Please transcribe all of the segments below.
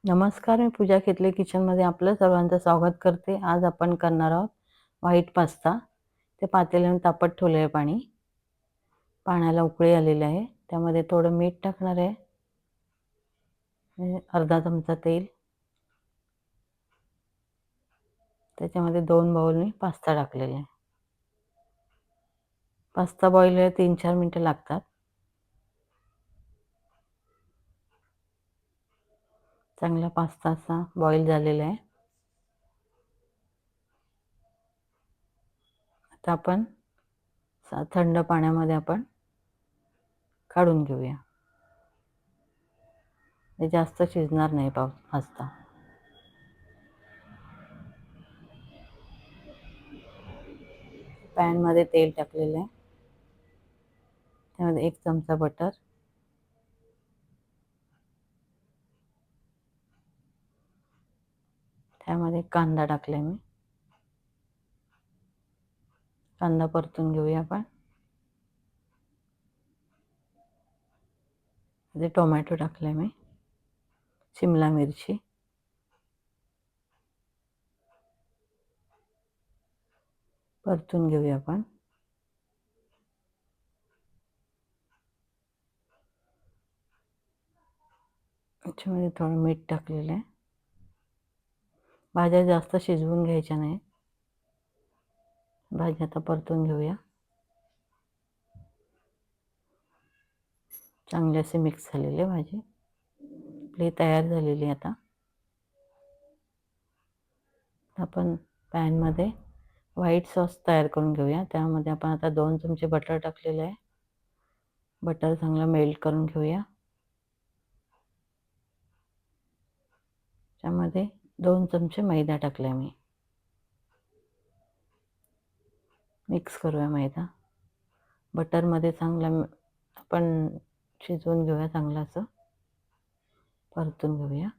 नमस्कार, मी पूजा खेतले किचनमध्ये आपलं सर्वांचं स्वागत करते. आज आपण करणार आहोत व्हाईट पास्ता. ते पातेल्याने तापत ठेवले आहे पाणी. पाण्याला उकळी आलेली आहे. त्यामध्ये थोडं मीठ टाकणार आहे. अर्धा चमचा तेल. त्याच्यामध्ये 2 बाउल मी पास्ता टाकलेला आहे. पास्ता बॉईल व्हायला 3-4 मिनिटं लागतात. चांगला पास्ता असा बॉईल झालेला आहे. आता आपण थंड पाण्यामध्ये आपण काढून घेऊया. हे जास्त शिजणार नाही पास्ता. पॅनमध्ये तेल टाकलेलं आहे. त्यामध्ये 1 चमचा बटर, त्यामध्ये कांदा टाकला मी. कांदा परतून घेऊया आपण. त्यामध्ये टोमॅटो टाकले मी, शिमला मिरची, परतून घेऊया आपण. त्याच्यामध्ये थोडं मीठ टाकलेलं आहे. भाज्या जास्त शिजवून घ्यायच्या नाही. भाज्या आता परतून घेऊया. चांगले असे मिक्स झालेले भाजी आपली तयार झालेली. आता आपण पॅनमध्ये व्हाईट सॉस तयार करून घेऊया. त्यामध्ये आपण आता 2 चमचे बटर टाकलेले आहे. बटर चांगलं मेल्ट करून घेऊया. त्यामध्ये 2 चमचे मैदा टाकला मी. मिक्स करूया मैदा. बटरमध्ये चांगलं आपण शिजवून घेऊया. चांगलं असं परतून घेऊया.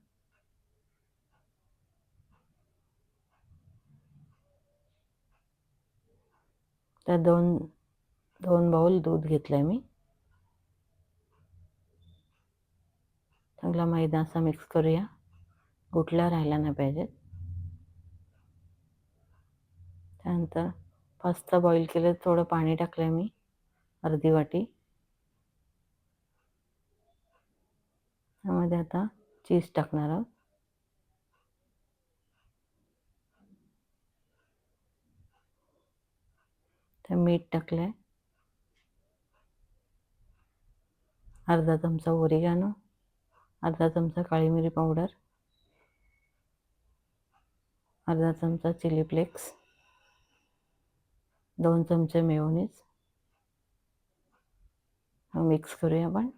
त्या 2 बाउल दूध घेतलंय मी. चांगला मैदा असा मिक्स करूया. गुठल्या राहायला नाही पाहिजेत. त्यानंतर पास्ता बॉईल केलं थोडं पाणी टाकलंय मी, अर्धी वाटी. त्यामध्ये आता चीज टाकणार आहोत. तर मीठ टाकलंय, अर्धा चमचा ओरिगानो, अर्धा चमचा काळी मिरी पावडर, अर्धा चमचा चिली फ्लेक्स, 2 चमचे मेयोनीज. मिक्स करूया आपण.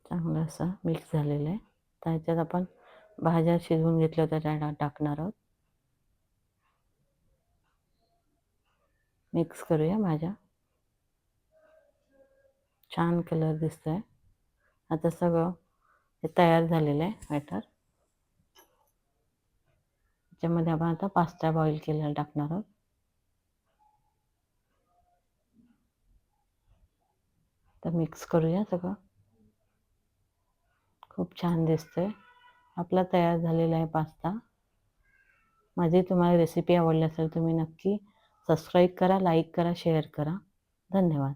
चांगलं असं मिक्स झालेलं आहे. त्याच्यात आपण भाज्या शिजवून घेतल्या होत्या त्या टाकणार आहोत. मिक्स करूया भाज्या. छान कलर दिसतोय. आता सगळं हे तयार झालेलं आहे बॅटर. त्याच्यामध्ये आपण आता पास्ता बॉईल केलेला टाकणार आहोत. तर मिक्स करूया सगळं. खूप छान दिसतोय. आपला तयार झालेला आहे पास्ता. माझी तुम्हाला रेसिपी आवडली असेल तुम्ही नक्की सबस्क्राईब करा, लाईक करा, शेअर करा. धन्यवाद.